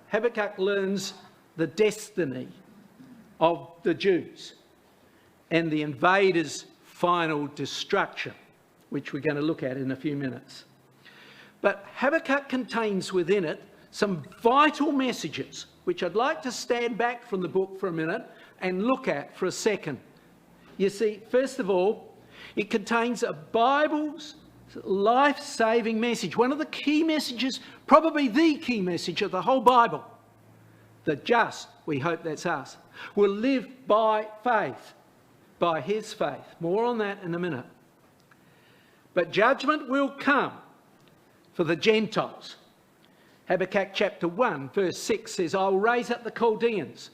Habakkuk learns the destiny of the Jews and the invaders' final destruction, which we're going to look at in a few minutes. But Habakkuk contains within it some vital messages, which I'd like to stand back from the book for a minute and look at for a second. You see, first of all, it contains a Bible's life-saving message. One of the key messages, probably the key message of the whole Bible. The just, we hope that's us, will live by faith, by his faith. More on that in a minute. But judgment will come for the Gentiles. Habakkuk chapter 1 verse 6 says, I will raise up the Chaldeans.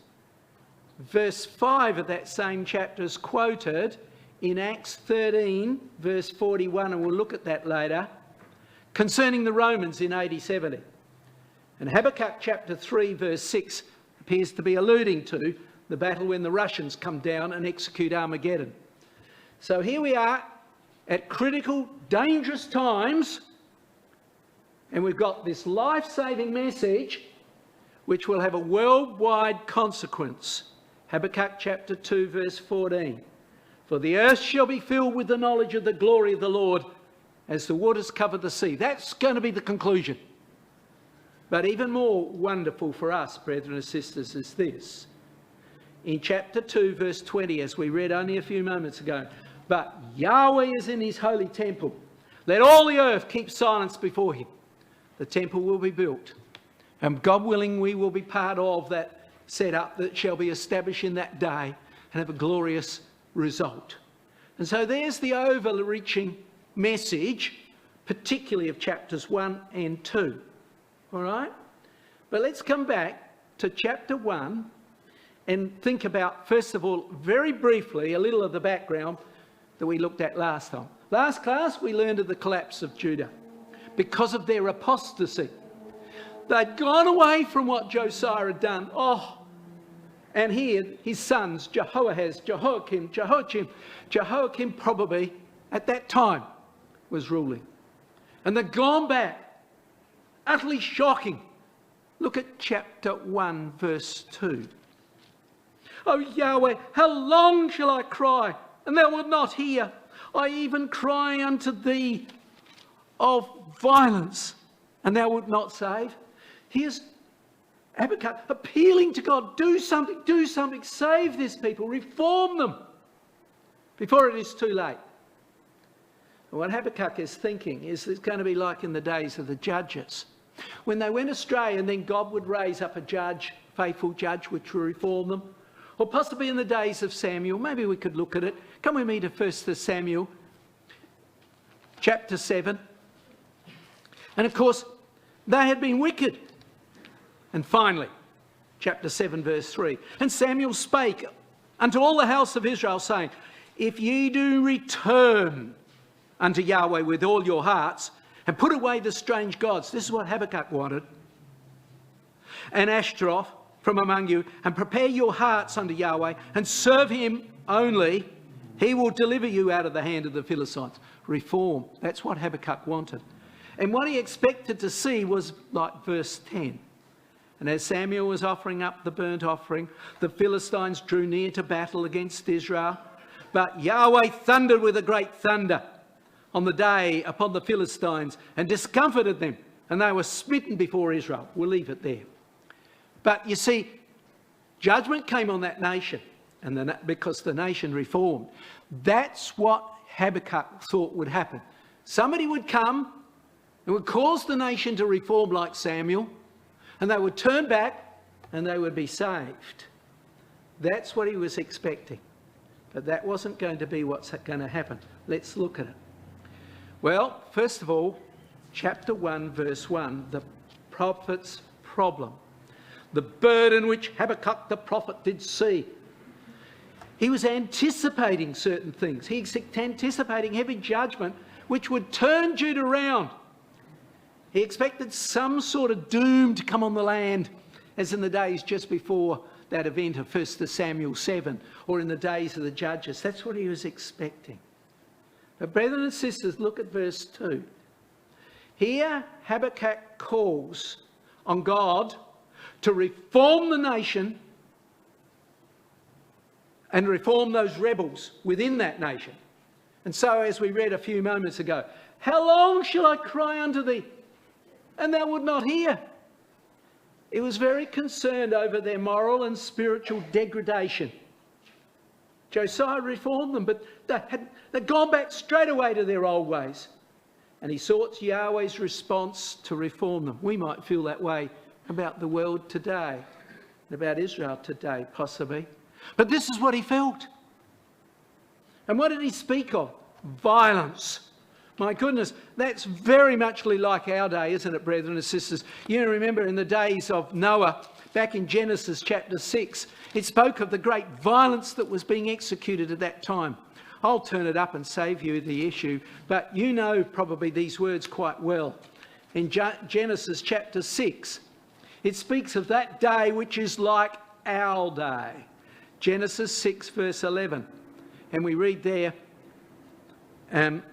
Verse 5 of that same chapter is quoted in Acts 13 verse 41, and we'll look at that later, concerning the Romans in AD 70. And Habakkuk chapter 3 verse 6 appears to be alluding to the battle when the Russians come down and execute Armageddon. So here we are at critical, dangerous times, and we've got this life-saving message which will have a worldwide consequence. Habakkuk chapter 2 verse 14. For the earth shall be filled with the knowledge of the glory of the Lord as the waters cover the sea. That's going to be the conclusion. But even more wonderful for us, brethren and sisters, is this. In chapter 2 verse 20, as we read only a few moments ago, but Yahweh is in his holy temple. Let all the earth keep silence before him. The temple will be built. And God willing, we will be part of that setup that shall be established in that day and have a glorious result. And so there's the overreaching message, particularly of chapters 1 and 2. All right? But let's come back to chapter 1 and think about, first of all, very briefly, a little of the background that we looked at last time. Last class, we learned of the collapse of Judah because of their apostasy. They'd gone away from what Josiah had done. And here, his sons, Jehoahaz, Jehoiakim, Jehoiachim. Jehoiakim probably, at that time, was ruling. And they'd gone back. Utterly shocking. Look at chapter 1, verse 2. O Yahweh, how long shall I cry, and thou wilt not hear? I even cry unto thee of violence, and thou wilt not save. Here's Habakkuk appealing to God, do something, save this people, reform them before it is too late. And what Habakkuk is thinking is it's going to be like in the days of the judges. When they went astray and then God would raise up a judge, faithful judge, which would reform them. Or possibly in the days of Samuel, maybe we could look at it. Come with me to 1 Samuel chapter 7. And of course, they had been wicked. And finally, chapter 7, verse 3. And Samuel spake unto all the house of Israel, saying, if ye do return unto Yahweh with all your hearts, and put away the strange gods. This is what Habakkuk wanted. And Ashtaroth from among you, and prepare your hearts unto Yahweh, and serve him only. He will deliver you out of the hand of the Philistines. Reform. That's what Habakkuk wanted. And what he expected to see was like verse 10. And as Samuel was offering up the burnt offering, the Philistines drew near to battle against Israel. But Yahweh thundered with a great thunder on the day upon the Philistines and discomfited them, and they were smitten before Israel. We'll leave it there. But you see, judgment came on that nation, and because the nation reformed. That's what Habakkuk thought would happen. Somebody would come and would cause the nation to reform like Samuel, and they would turn back and they would be saved. That's what he was expecting. But that wasn't going to be what's going to happen. Let's look at it. Well, first of all, chapter 1, verse 1, the prophet's problem. The burden which Habakkuk the prophet did see. He was anticipating certain things. He's anticipating heavy judgment which would turn Judah around. He expected some sort of doom to come on the land, as in the days just before that event of 1 Samuel 7, or in the days of the judges. That's what he was expecting. But brethren and sisters, look at verse 2. Here Habakkuk calls on God to reform the nation and reform those rebels within that nation. And so, as we read a few moments ago, how long shall I cry unto thee, and thou would not hear? He was very concerned over their moral and spiritual degradation. Josiah reformed them, but they'd gone back straight away to their old ways. And he sought Yahweh's response to reform them. We might feel that way about the world today, about Israel today, possibly. But this is what he felt. And what did he speak of? Violence. My goodness, that's very much like our day, isn't it, brethren and sisters? You remember in the days of Noah, back in Genesis chapter 6, it spoke of the great violence that was being executed at that time. I'll turn it up and save you the issue, but you know probably these words quite well. In Genesis chapter 6, it speaks of that day which is like our day. Genesis 6 verse 11. And we read there, and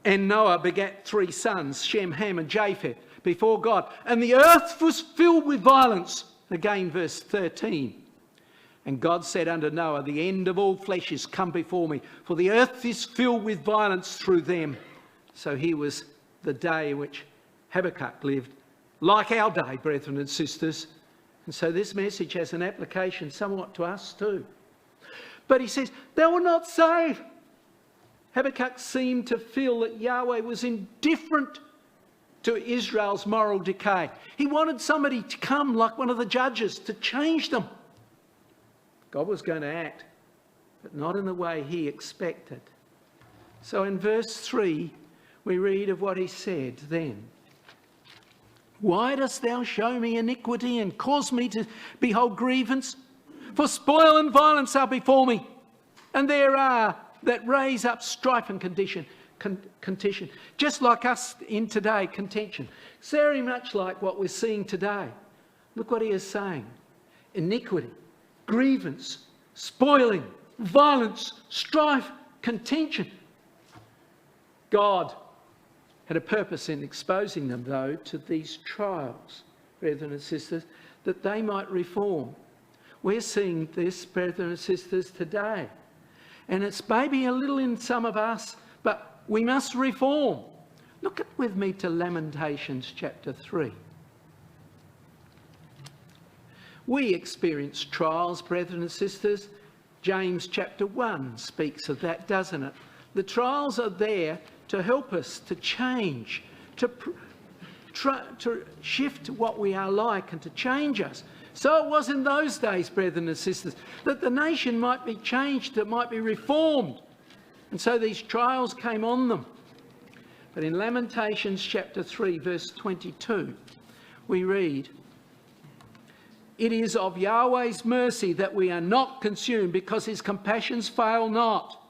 Noah begat 3 sons, Shem, Ham and Japheth, before God. And the earth was filled with violence. Again, verse 13. And God said unto Noah, the end of all flesh is come before me, for the earth is filled with violence through them. So here was the day in which Habakkuk lived, like our day, brethren and sisters. And so this message has an application somewhat to us too. But he says, they will not save. Habakkuk seemed to feel that Yahweh was indifferent to Israel's moral decay. He wanted somebody to come like one of the judges to change them. God was going to act, but not in the way he expected. So in verse 3, we read of what he said then. Why dost thou show me iniquity and cause me to behold grievance? For spoil and violence are before me, and there are that raise up strife and contention. Just like us in today, contention. It's very much like what we're seeing today. Look what he is saying. Iniquity, grievance, spoiling, violence, strife, contention. God had a purpose in exposing them, though, to these trials, brethren and sisters, that they might reform. We're seeing this, brethren and sisters, today. And it's maybe a little in some of us, but we must reform. Look with me to Lamentations chapter 3. We experience trials, brethren and sisters. James chapter 1 speaks of that, doesn't it? The trials are there to help us to change, to shift what we are like and to change us. So it was in those days, brethren and sisters, that the nation might be changed, it might be reformed. And so these trials came on them. But in Lamentations chapter 3, verse 22, we read, it is of Yahweh's mercy that we are not consumed, because his compassions fail not.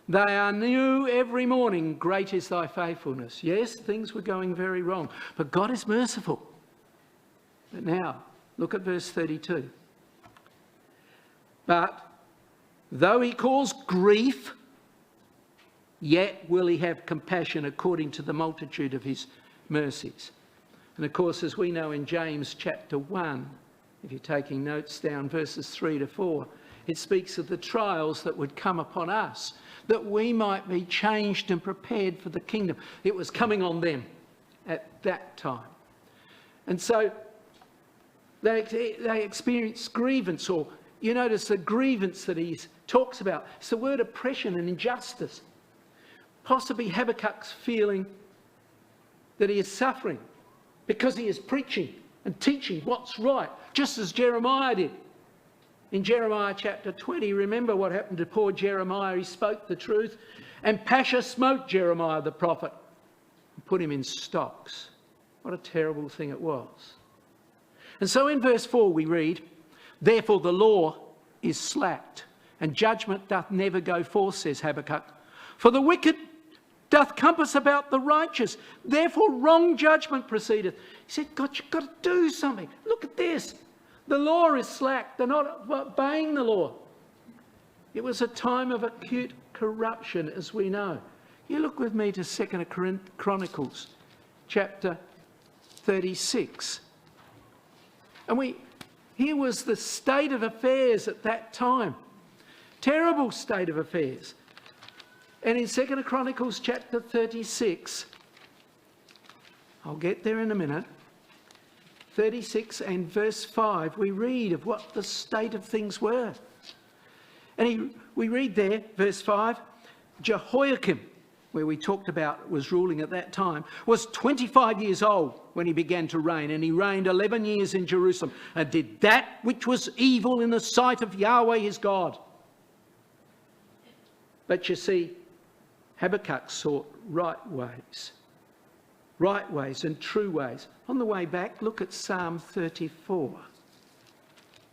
They are new every morning. Great is thy faithfulness. Yes, things were going very wrong, but God is merciful. But now, look at verse 32. But though he cause grief, yet will he have compassion according to the multitude of his mercies. And of course, as we know in James chapter 1, if you're taking notes down, verses 3 to 4, it speaks of the trials that would come upon us, that we might be changed and prepared for the kingdom. It was coming on them at that time. And so they experienced grievance, or you notice the grievance that he talks about. It's the word oppression and injustice. Possibly Habakkuk's feeling that he is suffering because he is preaching and teaching what's right, just as Jeremiah did. In Jeremiah chapter 20, remember what happened to poor Jeremiah. He spoke the truth, and Pasha smote Jeremiah the prophet and put him in stocks. What a terrible thing it was. And so in verse 4 we read, therefore the law is slacked, and judgment doth never go forth, says Habakkuk. For the wicked doth compass about the righteous, therefore wrong judgment proceedeth. He said, God, you've got to do something. Look at this. The law is slack. They're not obeying the law. It was a time of acute corruption, as we know. You look with me to 2 Chronicles chapter 36. And here was the state of affairs at that time. Terrible state of affairs. And in 2 Chronicles chapter 36, I'll get there in a minute, 36 and verse 5, we read of what the state of things were. And we read there, verse 5, Jehoiakim, where we talked about was ruling at that time, was 25 years old when he began to reign, and he reigned 11 years in Jerusalem, and did that which was evil in the sight of Yahweh his God. But you see, Habakkuk sought right ways and true ways. On the way back, look at Psalm 34.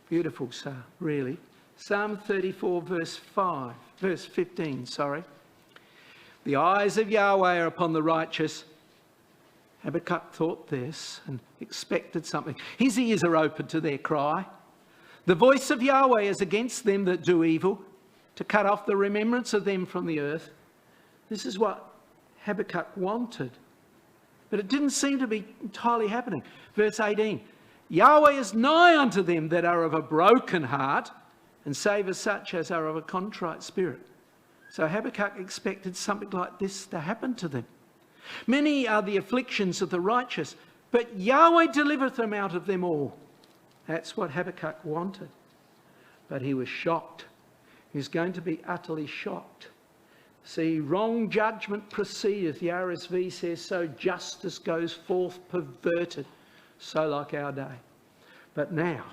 Beautiful psalm, really. Psalm 34, verse 15. The eyes of Yahweh are upon the righteous. Habakkuk thought this and expected something. His ears are open to their cry. The voice of Yahweh is against them that do evil, to cut off the remembrance of them from the earth. This is what Habakkuk wanted. But it didn't seem to be entirely happening. Verse 18. Yahweh is nigh unto them that are of a broken heart, and saveth such as are of a contrite spirit. So Habakkuk expected something like this to happen to them. Many are the afflictions of the righteous, but Yahweh delivereth them out of them all. That's what Habakkuk wanted. But he was shocked. He was going to be utterly shocked. See, wrong judgment proceedeth, the RSV says, so justice goes forth perverted, so like our day. But now,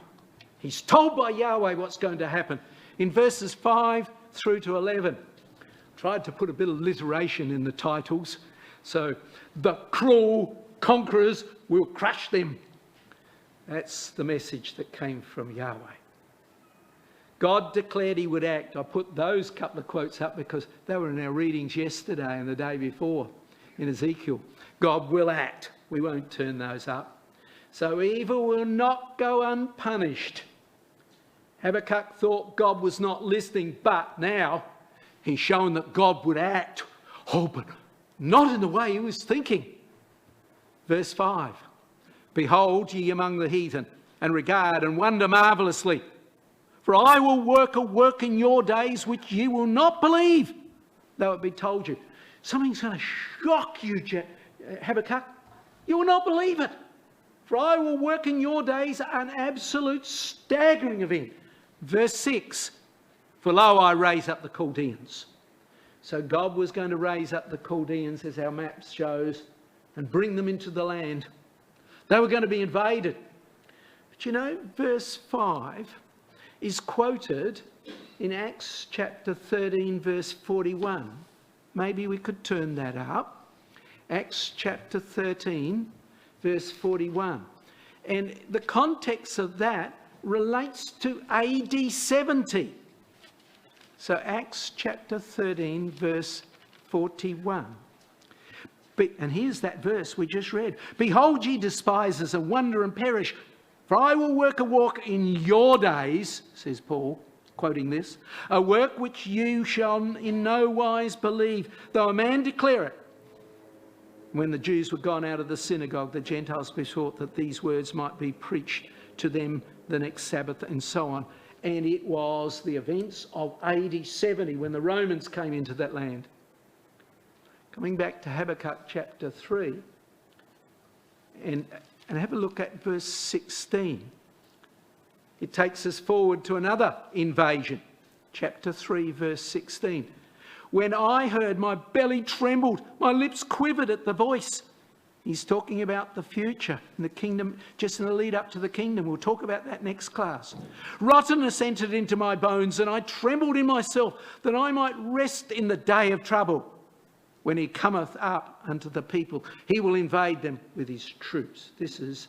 he's told by Yahweh what's going to happen. In verses 5 through to 11, tried to put a bit of alliteration in the titles. So, the cruel conquerors will crush them. That's the message that came from Yahweh. God declared he would act. I put those couple of quotes up because they were in our readings yesterday and the day before in Ezekiel. God will act. We won't turn those up. So evil will not go unpunished. Habakkuk thought God was not listening, but now he's shown that God would act. Oh, but not in the way he was thinking. Verse 5. Behold ye among the heathen, and regard and wonder marvellously. For I will work a work in your days which ye will not believe, though it be told you. Something's going to shock you, Habakkuk. You will not believe it. For I will work in your days an absolute staggering event. Verse 6. For lo, I raise up the Chaldeans. So God was going to raise up the Chaldeans, as our map shows, and bring them into the land. They were going to be invaded. But you know, verse 5 is quoted in Acts chapter 13, verse 41. Maybe we could turn that up. Acts chapter 13, verse 41. And the context of that relates to AD 70. So Acts chapter 13, verse 41. And here's that verse we just read. Behold, ye despisers, and wonder and perish. For I will work a work in your days, says Paul, quoting this, a work which you shall in no wise believe, though a man declare it. When the Jews were gone out of the synagogue, the Gentiles besought that these words might be preached to them the next Sabbath, and so on. And it was the events of AD 70 when the Romans came into that land. Coming back to Habakkuk chapter 3, and have a look at verse 16. It takes us forward to another invasion. Chapter 3, verse 16. When I heard, my belly trembled, my lips quivered at the voice. He's talking about the future and the kingdom, just in the lead up to the kingdom. We'll talk about that next class. Rottenness entered into my bones, and I trembled in myself, that I might rest in the day of trouble. When he cometh up unto the people, he will invade them with his troops. This is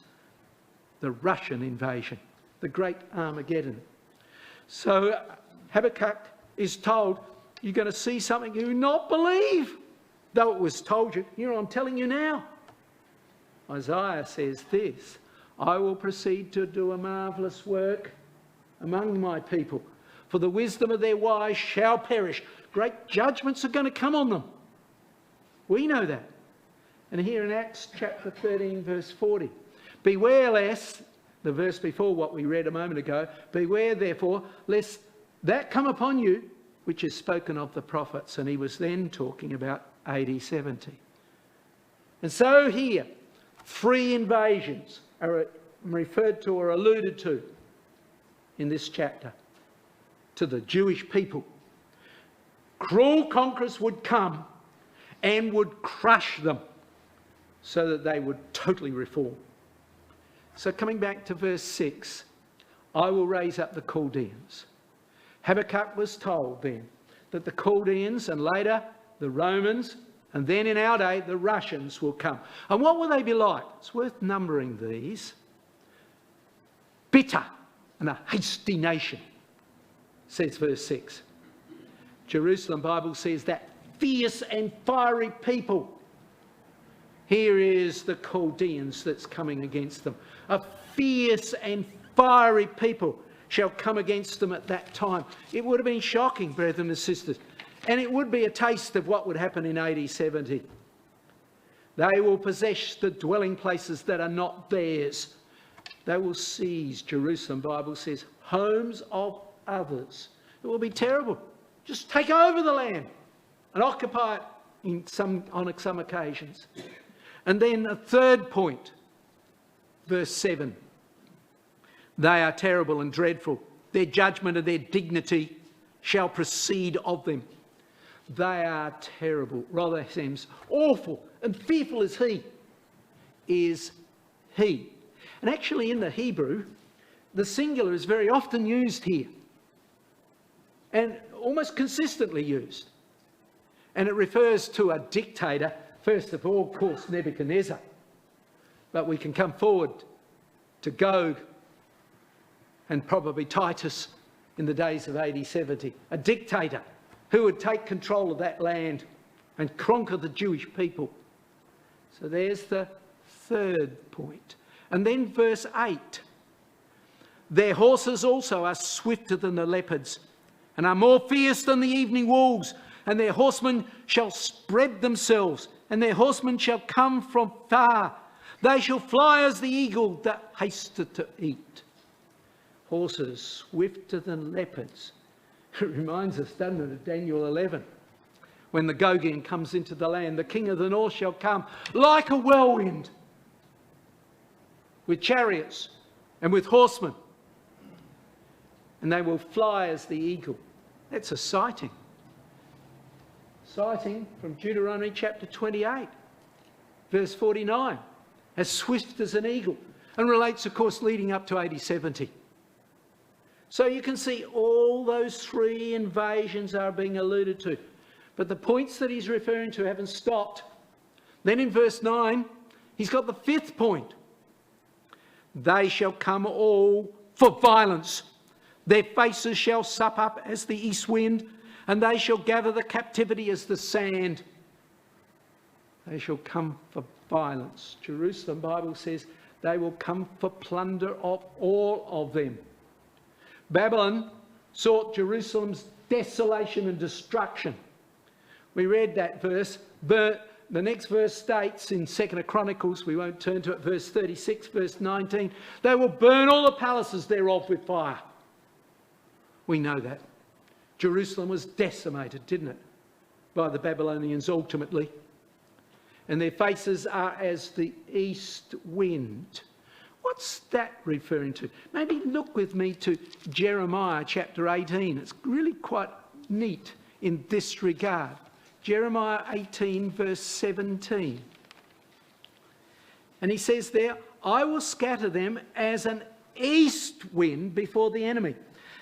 the Russian invasion, the great Armageddon. So Habakkuk is told, you're going to see something you will not believe, though it was told you. Here, I'm telling you now. Isaiah says this, I will proceed to do a marvellous work among my people, for the wisdom of their wise shall perish. Great judgments are going to come on them. We know that. And here in Acts chapter 13, verse 40, beware lest, the verse before what we read a moment ago, beware therefore lest that come upon you, which is spoken of the prophets. And he was then talking about AD 70. And so here, 3 invasions are referred to or alluded to in this chapter to the Jewish people. Cruel conquerors would come and would crush them so that they would totally reform. So coming back to verse 6, I will raise up the Chaldeans. Habakkuk was told then that the Chaldeans and later the Romans and then in our day the Russians will come. And what will they be like? It's worth numbering these. Bitter and a hasty nation, says verse 6. Jerusalem Bible says that fierce and fiery people. Here is the Chaldeans that's coming against them. A fierce and fiery people shall come against them at that time. It would have been shocking, brethren and sisters. And it would be a taste of what would happen in AD 70. They will possess the dwelling places that are not theirs. They will seize, Jerusalem Bible says, homes of others. It will be terrible. Just take over the land and occupy it on some occasions. And then a third point, verse 7. They are terrible and dreadful. Their judgment and their dignity shall proceed of them. They are terrible. Rather seems awful and fearful as he is he. And actually in the Hebrew, the singular is very often used here. And almost consistently used. And it refers to a dictator, first of all, of course, Nebuchadnezzar. But we can come forward to Gog and probably Titus in the days of AD 70. A dictator who would take control of that land and conquer the Jewish people. So there's the third point. And then verse 8. Their horses also are swifter than the leopards and are more fierce than the evening wolves. And their horsemen shall spread themselves, and their horsemen shall come from far. They shall fly as the eagle that hasteth to eat. Horses swifter than leopards. It reminds us, doesn't it, of Daniel 11. When the Gogian comes into the land, the king of the north shall come like a whirlwind, with chariots and with horsemen. And they will fly as the eagle. That's a sighting. Citing from Deuteronomy chapter 28, verse 49, as swift as an eagle, and relates, of course, leading up to AD 70. So you can see all those 3 invasions are being alluded to. But the points that he's referring to haven't stopped. Then in verse 9, he's got the 5th point. They shall come all for violence. Their faces shall sup up as the east wind, and they shall gather the captivity as the sand. They shall come for violence. Jerusalem Bible says they will come for plunder of all of them. Babylon sought Jerusalem's desolation and destruction. We read that verse. The next verse states in 2 Chronicles, we won't turn to it, verse 36, verse 19, they will burn all the palaces thereof with fire. We know that. Jerusalem was decimated, didn't it, by the Babylonians ultimately. And their faces are as the east wind. What's that referring to? Maybe look with me to Jeremiah chapter 18. It's really quite neat in this regard. Jeremiah 18 verse 17. And he says there, I will scatter them as an east wind before the enemy,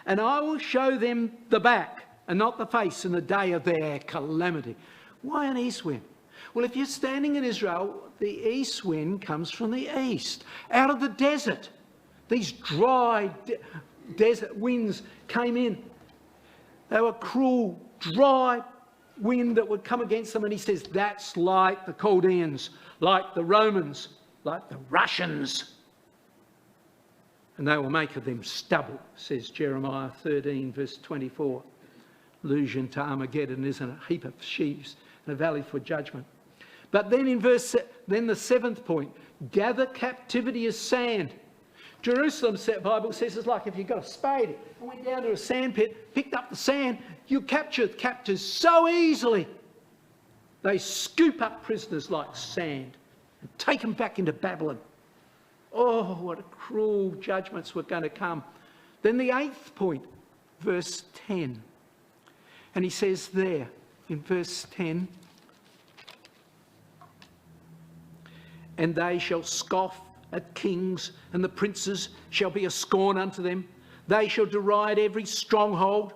and I will show them the back and not the face in the day of their calamity. Why an east wind? Well, if you're standing in Israel, the east wind comes from the east, out of the desert. These dry desert winds came in. They were cruel, dry wind that would come against them. And he says, that's like the Chaldeans, like the Romans, like the Russians. And they will make of them stubble, says Jeremiah 13, verse 24. Allusion to Armageddon, isn't it? A heap of sheaves and a valley for judgment. But then then the 7th point, gather captivity as sand. Jerusalem, Bible says, is like if you've got a spade and went down to a sand pit, picked up the sand, you capture captors so easily. They scoop up prisoners like sand and take them back into Babylon. Oh, what a cruel judgments were going to come. Then the 8th point, verse 10. And he says there in verse 10, and they shall scoff at kings, and the princes shall be a scorn unto them. They shall deride every stronghold,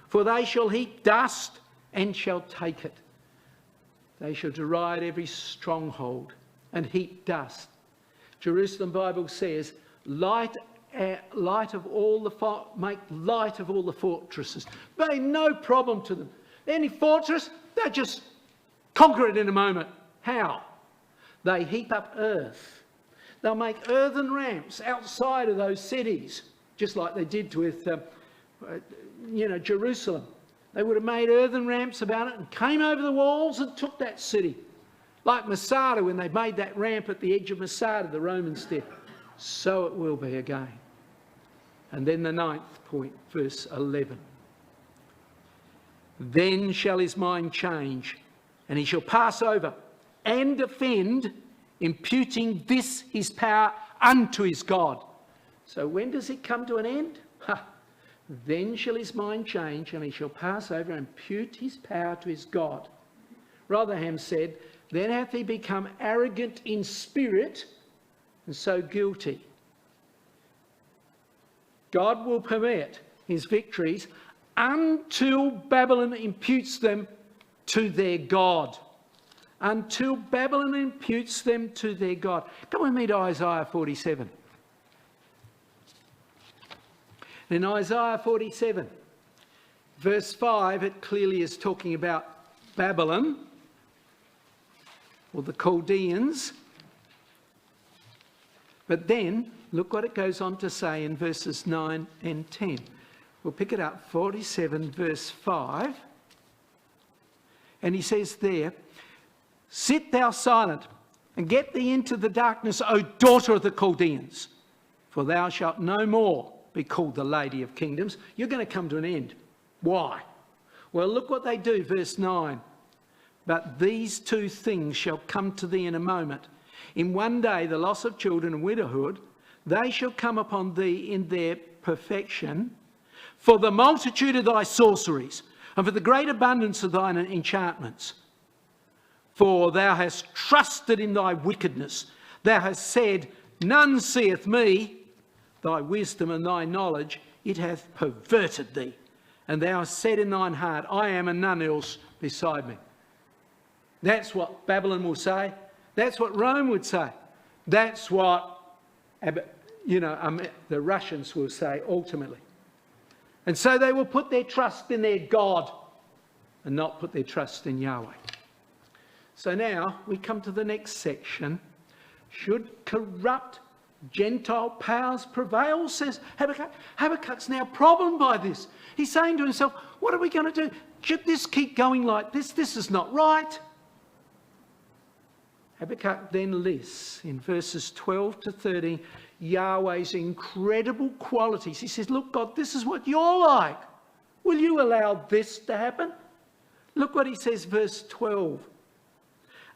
for they shall heap dust and shall take it. They shall deride every stronghold and heap dust. Jerusalem Bible says, make light of all the fortresses. They no problem to them. Any fortress, they just conquer it in a moment. How? They heap up earth. They'll make earthen ramps outside of those cities, just like they did with, Jerusalem. They would have made earthen ramps about it and came over the walls and took that city. Like Masada, when they made that ramp at the edge of Masada, the Romans did. So it will be again. And then the 9th point, verse 11. Then shall his mind change, and he shall pass over and defend, imputing this his power unto his God. So when does it come to an end? Then shall his mind change, and he shall pass over and impute his power to his God. Rotherham said, then hath he become arrogant in spirit, and so guilty. God will permit his victories until Babylon imputes them to their God. Until Babylon imputes them to their God. Come with me to Isaiah 47. In Isaiah 47, verse 5, it clearly is talking about Babylon, or the Chaldeans. But then, look what it goes on to say in verses 9 and 10. We'll pick it up, 47 verse 5. And he says there, sit thou silent, and get thee into the darkness, O daughter of the Chaldeans, for thou shalt no more be called the Lady of Kingdoms. You're going to come to an end. Why? Well, look what they do, verse 9. But these two things shall come to thee in a moment. In one day, the loss of children and widowhood, they shall come upon thee in their perfection, for the multitude of thy sorceries, and for the great abundance of thine enchantments. For thou hast trusted in thy wickedness. Thou hast said, none seeth me. Thy wisdom and thy knowledge, it hath perverted thee. And thou hast said in thine heart, I am and none else beside me. That's what Babylon will say. That's what Rome would say. That's what, the Russians will say ultimately. And so they will put their trust in their God and not put their trust in Yahweh. So now we come to the next section. Should corrupt Gentile powers prevail, says Habakkuk. Habakkuk's now problemed by this. He's saying to himself, what are we going to do? Should this keep going like this? This is not right. Habakkuk then lists in verses 12 to 13 Yahweh's incredible qualities. He says, look, God, this is what you're like. Will you allow this to happen? Look what he says, verse 12.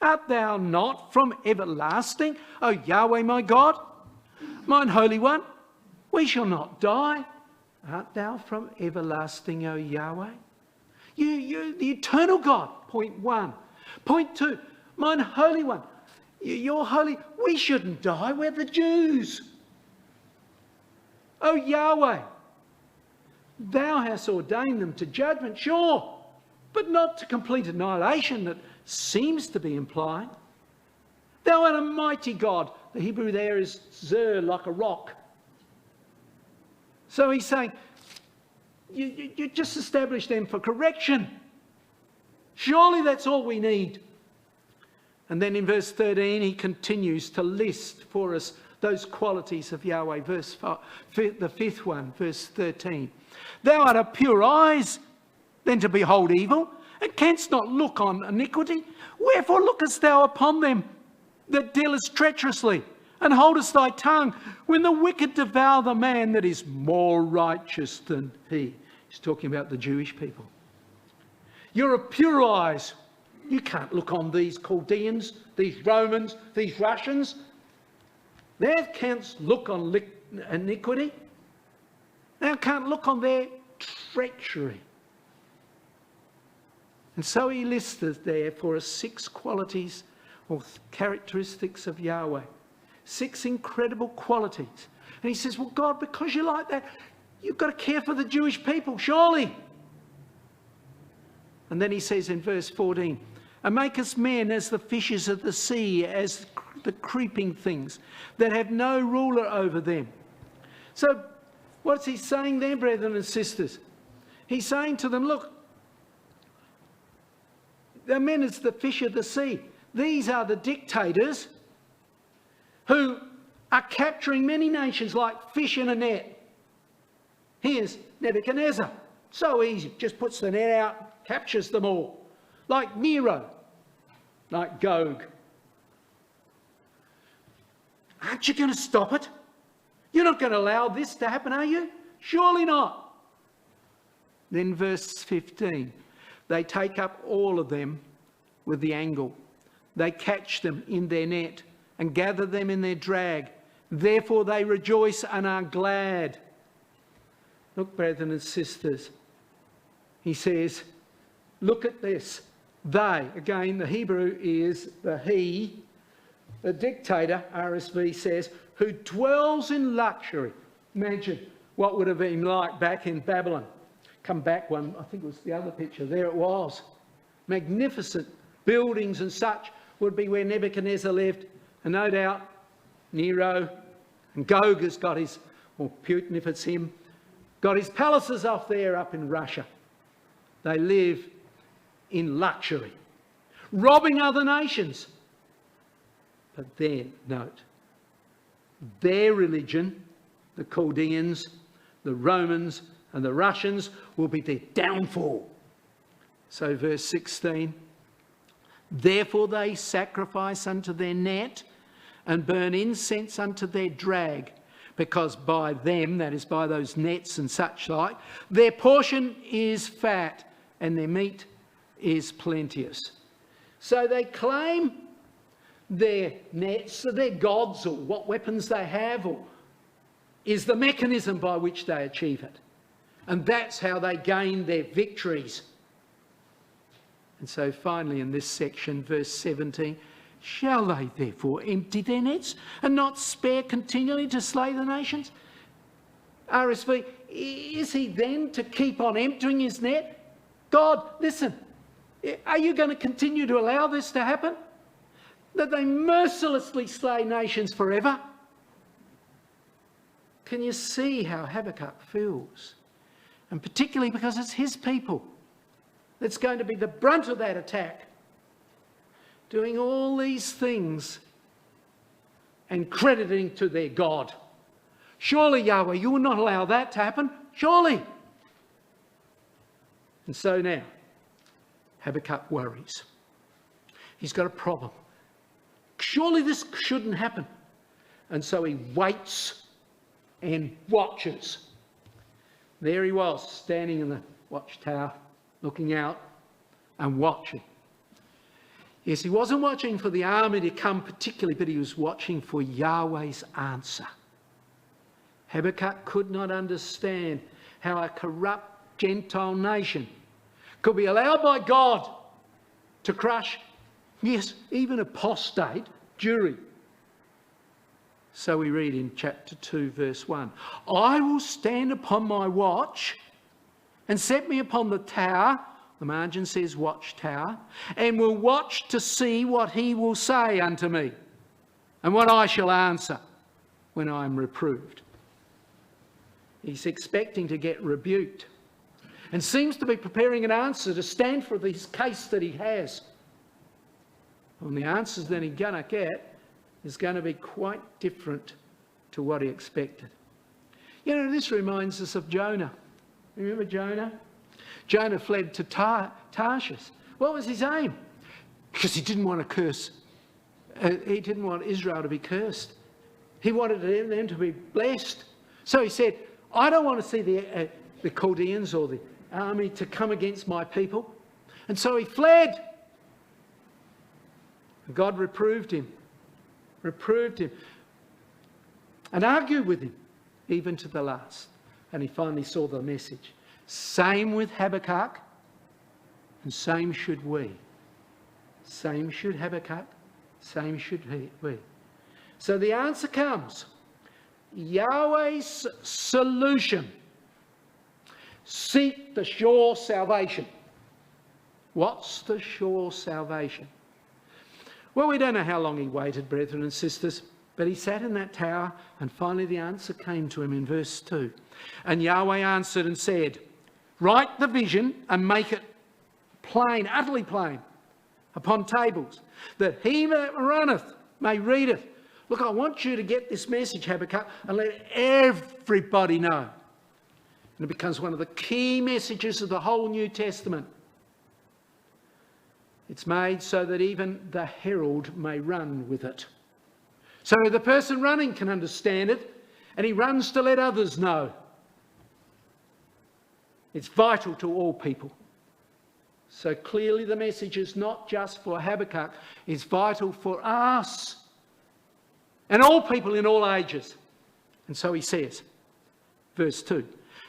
Art thou not from everlasting, O Yahweh my God? Mine Holy One, we shall not die. Art thou from everlasting, O Yahweh? You, the eternal God, point 1. Point 2, mine Holy One, you're holy. We shouldn't die, we're the Jews. O Yahweh, thou hast ordained them to judgment, sure, but not to complete annihilation that seems to be implied. Thou art a mighty God. The Hebrew there is zer, like a rock. So he's saying, you just establish them for correction. Surely that's all we need. And then in verse 13, he continues to list for us those qualities of Yahweh. Verse 5, the 5th one, verse 13. Thou art of pure eyes than to behold evil, And canst not look on iniquity? Wherefore lookest thou upon them that dealest treacherously, and holdest thy tongue, when the wicked devour the man that is more righteous than he? He's talking about the Jewish people. You're of pure eyes. You can't look on these Chaldeans, these Romans, these Russians. Thou canst look on iniquity. Thou can't look on their treachery. And so he listed there for us 6 qualities or characteristics of Yahweh. 6 incredible qualities. And he says, well, God, because you're like that, you've got to care for the Jewish people, surely. And then he says in verse 14, and make us men as the fishes of the sea, as the creeping things that have no ruler over them. So what's he saying there, brethren and sisters? He's saying to them, look, the men as the fish of the sea. These are the dictators who are capturing many nations like fish in a net. Here's Nebuchadnezzar. So easy, just puts the net out, captures them all. Like Nero, like Gog. Aren't you going to stop it? You're not going to allow this to happen, are you? Surely not. Then verse 15. They take up all of them with the angle. They catch them in their net and gather them in their drag. Therefore they rejoice and are glad. Look, brethren and sisters, he says, look at this. They, again, the Hebrew is the he, the dictator, RSV says, who dwells in luxury. Imagine what would have been like back in Babylon. Come back one, I think it was the other picture, there it was. Magnificent buildings and such would be where Nebuchadnezzar lived. And no doubt Nero and Gog has got his, or Putin if it's him, got his palaces off there up in Russia. They live in luxury, robbing other nations. But then, note, their religion, the Chaldeans, the Romans and the Russians, will be their downfall. So verse 16, therefore they sacrifice unto their net and burn incense unto their drag, because by them, that is by those nets and such like, their portion is fat and their meat is plenteous. So they claim their nets, or their gods, or what weapons they have, or is the mechanism by which they achieve it. And that's how they gain their victories. And so finally in this section, verse 17, shall they therefore empty their nets and not spare continually to slay the nations? RSV, is he then to keep on emptying his net? God, listen, are you going to continue to allow this to happen? That they mercilessly slay nations forever? Can you see how Habakkuk feels? And particularly because it's his people that's going to be the brunt of that attack. Doing all these things and crediting to their God. Surely, Yahweh, you will not allow that to happen. Surely. And so now, Habakkuk worries. He's got a problem. Surely this shouldn't happen. And so he waits and watches. There he was, standing in the watchtower, looking out and watching. Yes, he wasn't watching for the army to come particularly, but he was watching for Yahweh's answer. Habakkuk could not understand how a corrupt Gentile nation could be allowed by God to crush, yes, even apostate Jewry. So we read in chapter 2, verse 1, I will stand upon my watch and set me upon the tower, the margin says watchtower, and will watch to see what he will say unto me, and what I shall answer when I am reproved. He's expecting to get rebuked and seems to be preparing an answer to stand for this case that he has. And the answers that he's going to get is going to be quite different to what he expected. You know, this reminds us of Jonah. Remember Jonah? Jonah fled to Tarshish. What was his aim? Because he didn't want to curse. He didn't want Israel to be cursed. He wanted them to be blessed. So he said, I don't want to see the Chaldeans or the army to come against my people. And so he fled. God reproved him, and argued with him, even to the last. And he finally saw the message. Same with Habakkuk, and same should we. Same should Habakkuk, same should we. So the answer comes. Yahweh's solution. Seek the sure salvation. What's the sure salvation? Well, we don't know how long he waited, brethren and sisters, but he sat in that tower, and finally the answer came to him in verse 2. And Yahweh answered and said, write the vision and make it plain, utterly plain, upon tables, that he that runneth may read it. Look, I want you to get this message, Habakkuk, and let everybody know. And it becomes one of the key messages of the whole New Testament. It's made so that even the herald may run with it. So the person running can understand it, and he runs to let others know. It's vital to all people. So clearly the message is not just for Habakkuk, it's vital for us and all people in all ages. And so he says, verse 2,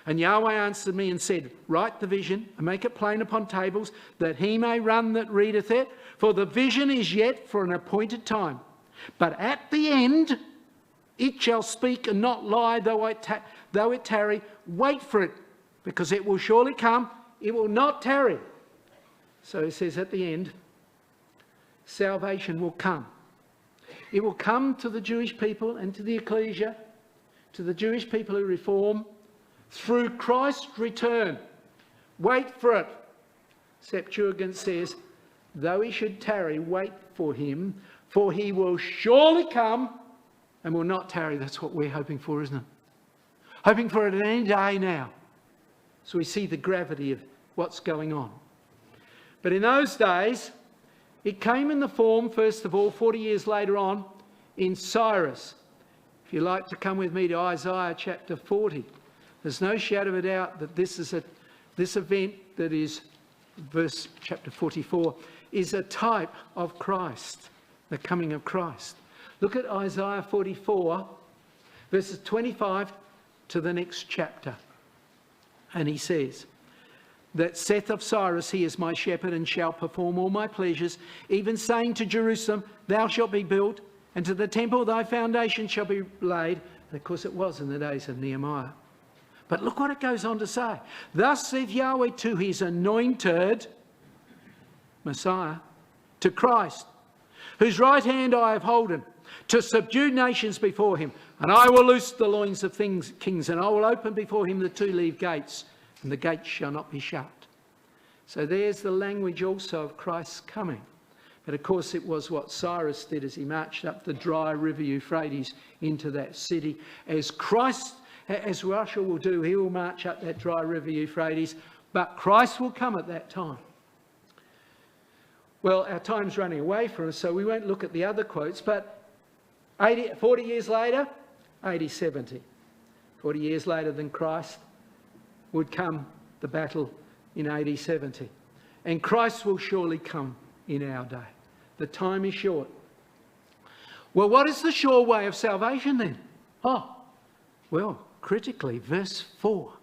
and Yahweh answered me and said, write the vision and make it plain upon tables, that he may run that readeth it. For the vision is yet for an appointed time. But at the end it shall speak and not lie, though it tarry. Wait for it, because it will surely come. It will not tarry. So he says at the end, salvation will come. It will come to the Jewish people and to the ecclesia, to the Jewish people who reform, through Christ's return. Wait for it. Septuagint says, though he should tarry, wait for him, for he will surely come and will not tarry. That's what we're hoping for, isn't it? Hoping for it any day now. So we see the gravity of what's going on. But in those days, it came in the form, first of all, 40 years later on, in Cyrus. If you like to come with me to Isaiah chapter 40, there's no shadow of a doubt that this event that is verse chapter 44 is a type of Christ, the coming of Christ. Look at Isaiah 44, verses 25 to the next chapter. And he says, that saith of Cyrus, he is my shepherd and shall perform all my pleasures, even saying to Jerusalem, thou shalt be built, and to the temple thy foundation shall be laid. And of course it was in the days of Nehemiah. But look what it goes on to say. Thus saith Yahweh to his anointed Messiah, to Christ, whose right hand I have holden, to subdue nations before him. And I will loose the loins of kings, and I will open before him the two-leaved gates, and the gates shall not be shut. So there's the language also of Christ's coming. But of course it was what Cyrus did as he marched up the dry river Euphrates into that city. As Russia will do, he will march up that dry river Euphrates, but Christ will come at that time. Well, our time's running away from us, so we won't look at the other quotes, but 40 years later, AD 70. 40 years later than Christ would come the battle in AD 70. And Christ will surely come in our day. The time is short. Well, what is the sure way of salvation then? Well, critically, verse 4.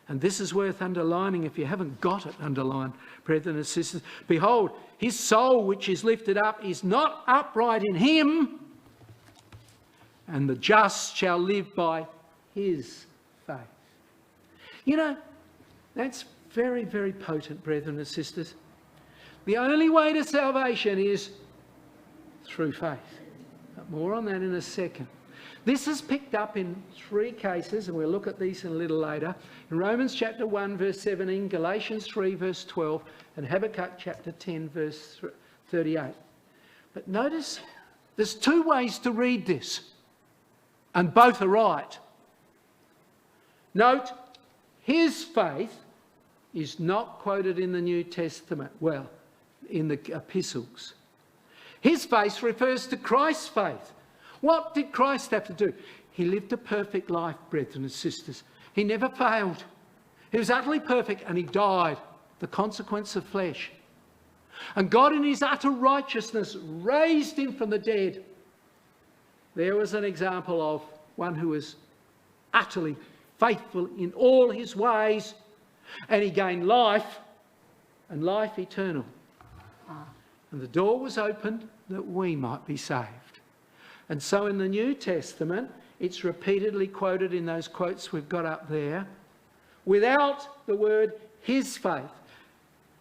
And this is worth underlining if you haven't got it underlined, brethren and sisters. Behold, his soul which is lifted up is not upright in him, and the just shall live by his faith. You know, that's very, very potent, brethren and sisters. The only way to salvation is through faith. But more on that in a second. This is picked up in 3 cases, and we'll look at these a little later. In Romans chapter 1, verse 17, Galatians 3, verse 12, and Habakkuk chapter 10, verse 38. But notice there's 2 ways to read this, and both are right. Note, his faith is not quoted in the New Testament, well, in the epistles. His faith refers to Christ's faith. What did Christ have to do? He lived a perfect life, brethren and sisters. He never failed. He was utterly perfect and he died, the consequence of flesh. And God in his utter righteousness raised him from the dead. There was an example of one who was utterly faithful in all his ways, and he gained life, and life eternal. And the door was opened that we might be saved. And so in the New Testament, it's repeatedly quoted in those quotes we've got up there, without the word his faith.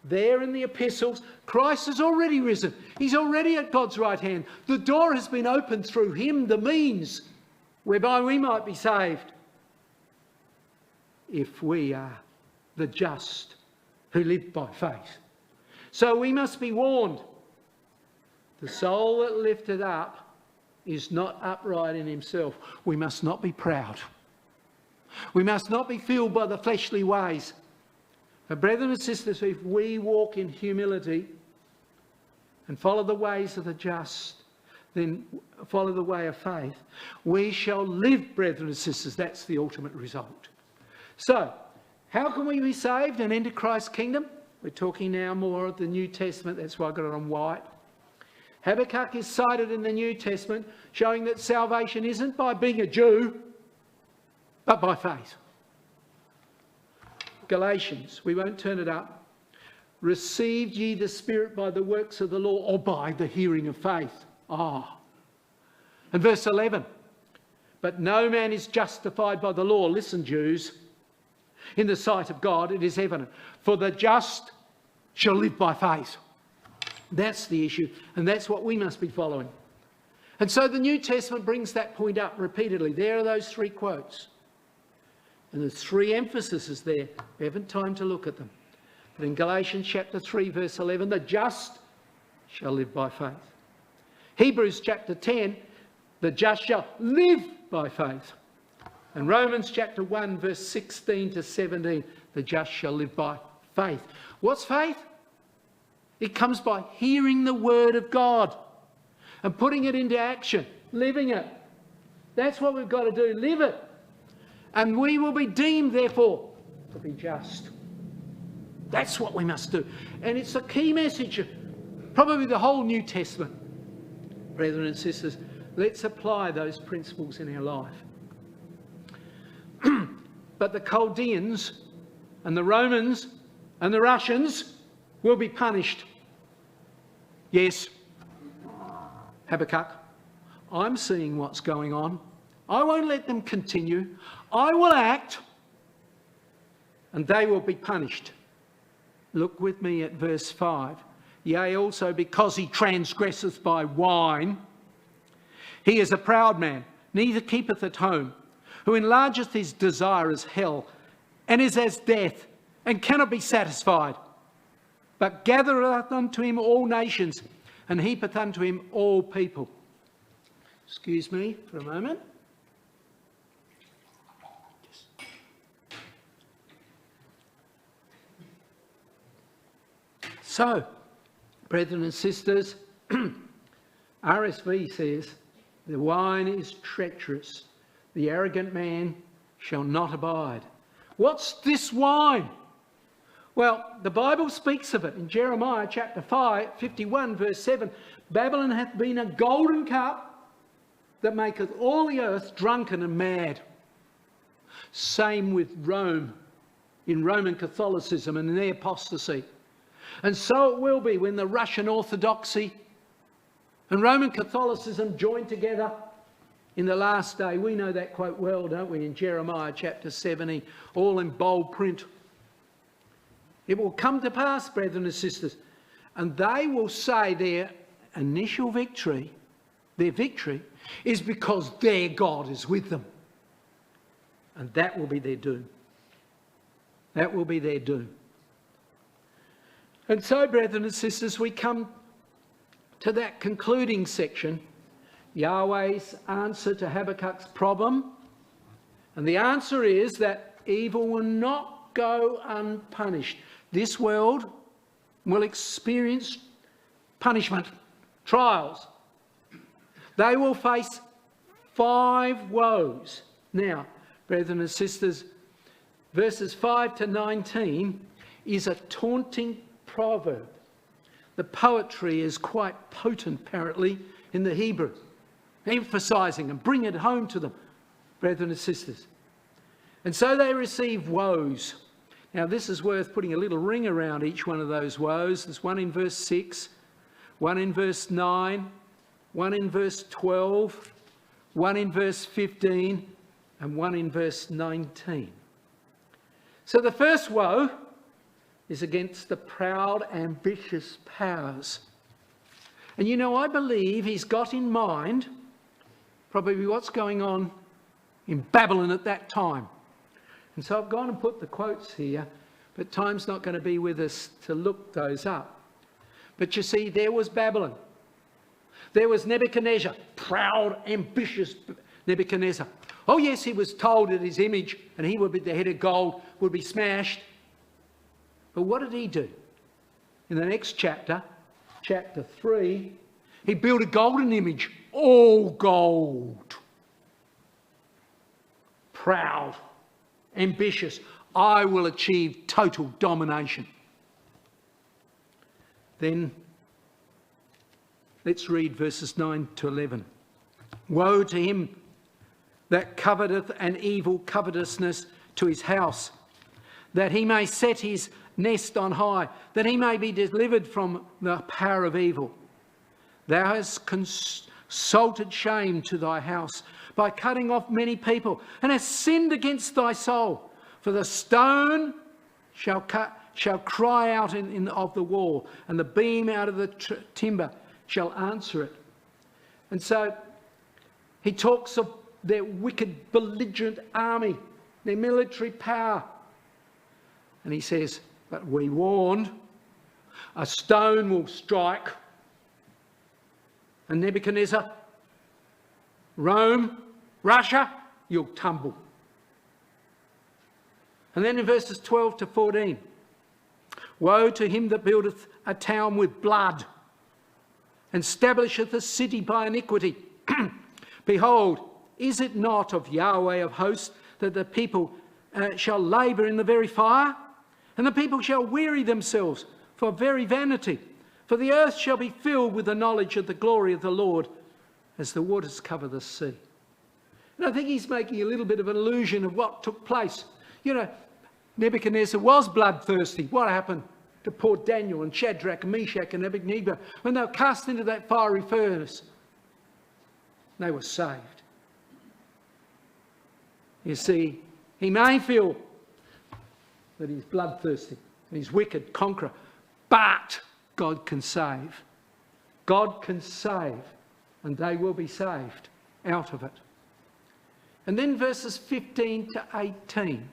There in the epistles, Christ has already risen. He's already at God's right hand. The door has been opened through him, the means whereby we might be saved, if we are the just who live by faith. So we must be warned. The soul that lifted up is not upright in himself. We must not be proud. We must not be filled by the fleshly ways. But brethren and sisters, if we walk in humility and follow the ways of the just, then follow the way of faith, we shall live, brethren and sisters. That's the ultimate result. So, how can we be saved and enter Christ's kingdom? We're talking now more of the New Testament. That's why I got it on white. Habakkuk is cited in the New Testament, showing that salvation isn't by being a Jew, but by faith. Galatians, we won't turn it up. Received ye the Spirit by the works of the law or by the hearing of faith? And verse 11. But no man is justified by the law. Listen, Jews. In the sight of God it is evident. For the just shall live by faith. That's the issue. And that's what we must be following. And so the New Testament brings that point up repeatedly. There are those three quotes. And there's three emphases there. We haven't time to look at them. But in Galatians chapter 3 verse 11, the just shall live by faith. Hebrews chapter 10, the just shall live by faith. And Romans chapter 1 verse 16 to 17, the just shall live by faith. What's faith? It comes by hearing the word of God and putting it into action, living it. That's what we've got to do, live it. And we will be deemed, therefore, to be just. That's what we must do. And it's a key message of probably the whole New Testament. Brethren and sisters, let's apply those principles in our life. But the Chaldeans and the Romans and the Russians will be punished. Yes, Habakkuk, I'm seeing what's going on. I won't let them continue. I will act and they will be punished. Look with me at verse 5. Yea, also because he transgresseth by wine, he is a proud man, neither keepeth at home, who enlargeth his desire as hell, and is as death, and cannot be satisfied, but gathereth unto him all nations, and heapeth unto him all people. Excuse me for a moment. So, brethren and sisters, RSV says, the wine is treacherous. The arrogant man shall not abide. What's this wine? Well, the Bible speaks of it in Jeremiah chapter 51 verse 7. Babylon hath been a golden cup that maketh all the earth drunken and mad. Same with Rome, in Roman Catholicism and in their apostasy. And so it will be when the Russian Orthodoxy and Roman Catholicism join together in the last day. We know that quite well, don't we, in Jeremiah chapter 70, all in bold print. It will come to pass, brethren and sisters, and they will say their initial victory, their victory, is because their God is with them. And that will be their doom. That will be their doom. And so, brethren and sisters, we come to that concluding section, Yahweh's answer to Habakkuk's problem. And the answer is that evil will not go unpunished. This world will experience punishment, trials. They will face 5 woes. Now, brethren and sisters, verses 5 to 19 is a taunting proverb. The poetry is quite potent, apparently, in the Hebrew, emphasising and bring it home to them, brethren and sisters. And so they receive woes. Now, this is worth putting a little ring around each one of those woes. There's one in verse 6, one in verse 9, one in verse 12, one in verse 15, and one in verse 19. So the first woe is against the proud, ambitious powers. And you know, I believe he's got in mind probably what's going on in Babylon at that time. And so I've gone and put the quotes here, but time's not going to be with us to look those up. But you see, there was Babylon. There was Nebuchadnezzar, proud, ambitious Nebuchadnezzar. Oh yes, he was told that his image, and he would be the head of gold, would be smashed. But what did he do? In the next chapter, chapter 3, he built a golden image, all gold. Proud, ambitious. I will achieve total domination. Then let's read verses 9 to 11. Woe to him that coveteth an evil covetousness to his house, that he may set his nest on high, that he may be delivered from the power of evil. Thou hast consulted shame to thy house by cutting off many people, and hast sinned against thy soul. For the stone shall cry out of the wall, and the beam out of the timber shall answer it. And so he talks of their wicked, belligerent army, their military power. And he says, but we warned, a stone will strike. And Nebuchadnezzar, Rome, Russia, you'll tumble. And then in verses 12 to 14, woe to him that buildeth a town with blood, and establisheth a city by iniquity. Behold, is it not of Yahweh of hosts that the people shall labour in the very fire? And the people shall weary themselves for very vanity. For the earth shall be filled with the knowledge of the glory of the Lord, as the waters cover the sea. And I think he's making a little bit of an allusion of what took place. You know, Nebuchadnezzar was bloodthirsty. What happened to poor Daniel and Shadrach and Meshach and Abednego when they were cast into that fiery furnace? They were saved. You see, he may feel that he's bloodthirsty and he's wicked, conqueror, but God can save. God can save, and they will be saved out of it. And then verses 15 to 18.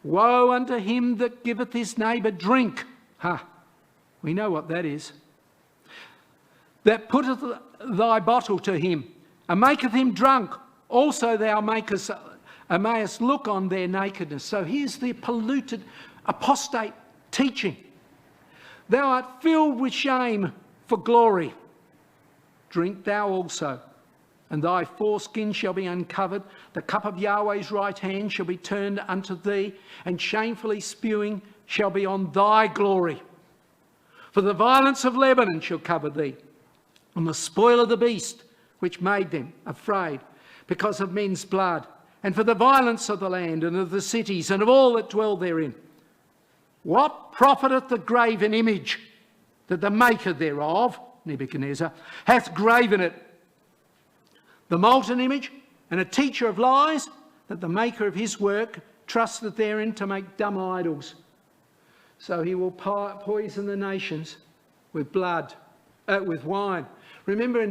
Woe unto him that giveth his neighbour drink. We know what that is. That putteth thy bottle to him, and maketh him drunk. Also thou mayest look on their nakedness. So here's the polluted, apostate teaching. Thou art filled with shame for glory. Drink thou also, and thy foreskin shall be uncovered. The cup of Yahweh's right hand shall be turned unto thee, and shamefully spewing shall be on thy glory. For the violence of Lebanon shall cover thee, and the spoil of the beast which made them afraid because of men's blood, and for the violence of the land and of the cities and of all that dwell therein. What profiteth the graven image that the maker thereof, Nebuchadnezzar, hath graven it? The molten image and a teacher of lies, that the maker of his work trusteth therein to make dumb idols. So he will poison the nations with blood, with wine. Remember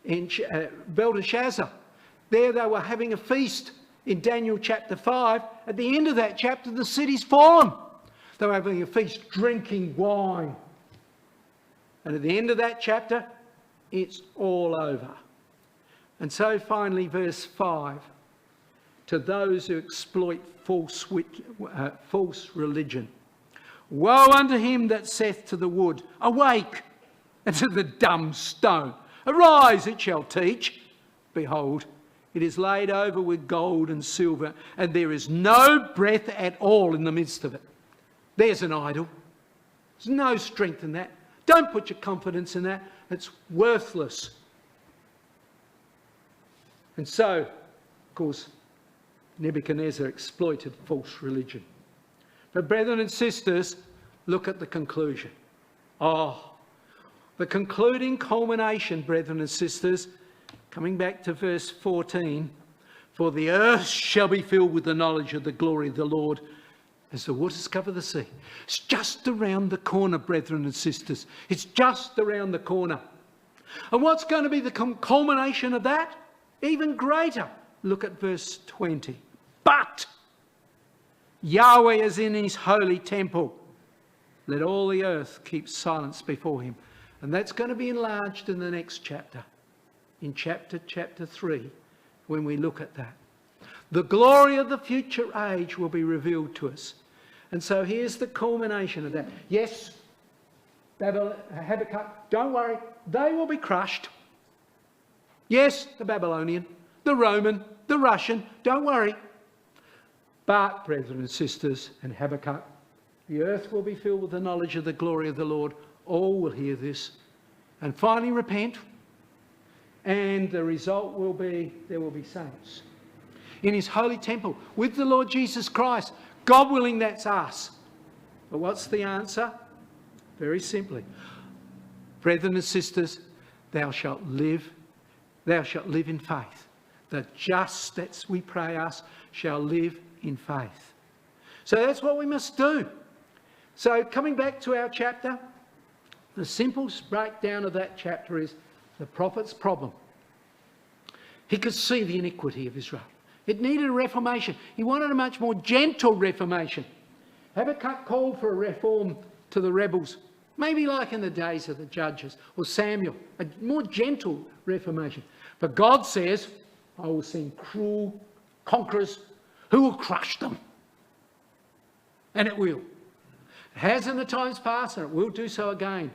in Belteshazzar, there they were having a feast in Daniel chapter 5. At the end of that chapter, the city's fallen. They were having a feast, drinking wine. And at the end of that chapter, it's all over. And so finally, verse 5. to those who exploit false religion. Woe unto him that saith to the wood, awake, and to the dumb stone, arise, it shall teach. Behold, it is laid over with gold and silver, and there is no breath at all in the midst of it. There's an idol. There's no strength in that. Don't put your confidence in that. It's worthless. And so, of course, Nebuchadnezzar exploited false religion. But brethren and sisters, look at the conclusion. Oh, the concluding culmination, brethren and sisters, coming back to verse 14, for the earth shall be filled with the knowledge of the glory of the Lord as the waters cover the sea. It's just around the corner, brethren and sisters. It's just around the corner. And what's going to be the culmination of that? Even greater. Look at verse 20. But Yahweh is in his holy temple. Let all the earth keep silence before him. And that's going to be enlarged in the next chapter. In chapter 3, when we look at that. The glory of the future age will be revealed to us. And so here's the culmination of that. Yes, Habakkuk, don't worry, they will be crushed. Yes, the Babylonian, the Roman, the Russian, don't worry. But, brethren and sisters, and Habakkuk, the earth will be filled with the knowledge of the glory of the Lord. All will hear this and finally repent. And the result will be, there will be saints in his holy temple with the Lord Jesus Christ. God willing, that's us. But what's the answer? Very simply. Brethren and sisters, thou shalt live in faith. The just, that's we pray us, shall live in faith. So that's what we must do. So coming back to our chapter, the simple breakdown of that chapter is the prophet's problem. He could see the iniquity of Israel. It needed a reformation. He wanted a much more gentle reformation. Habakkuk called for a reform to the rebels, maybe like in the days of the judges or Samuel, a more gentle reformation. But God says, I will send cruel conquerors who will crush them. And it will. It has in the times past and it will do so again.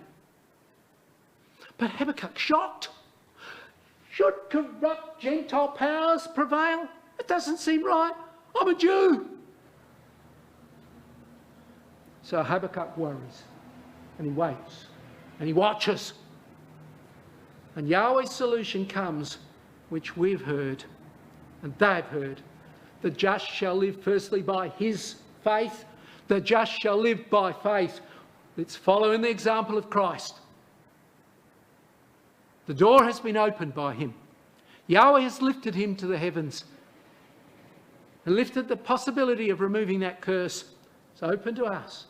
But Habakkuk shocked. Should corrupt Gentile powers prevail? It doesn't seem right. I'm a Jew. So Habakkuk worries and he waits and he watches. And Yahweh's solution comes, which we've heard and they've heard. The just shall live firstly by his faith. The just shall live by faith. Let's follow in the example of Christ. The door has been opened by him. Yahweh has lifted him to the heavens and lifted the possibility of removing that curse. It's open to us.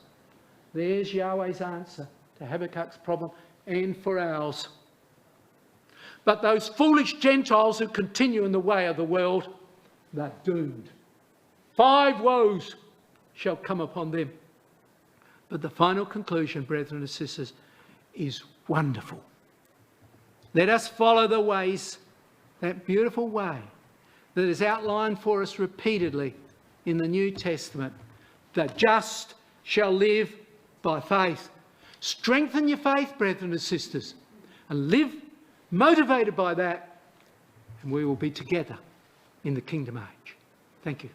There's Yahweh's answer to Habakkuk's problem and for ours. But those foolish Gentiles who continue in the way of the world, they're doomed. 5 woes shall come upon them. But the final conclusion, brethren and sisters, is wonderful. Let us follow the ways, that beautiful way that is outlined for us repeatedly in the New Testament. The just shall live by faith. Strengthen your faith, brethren and sisters, and live motivated by that, and we will be together in the kingdom age. Thank you.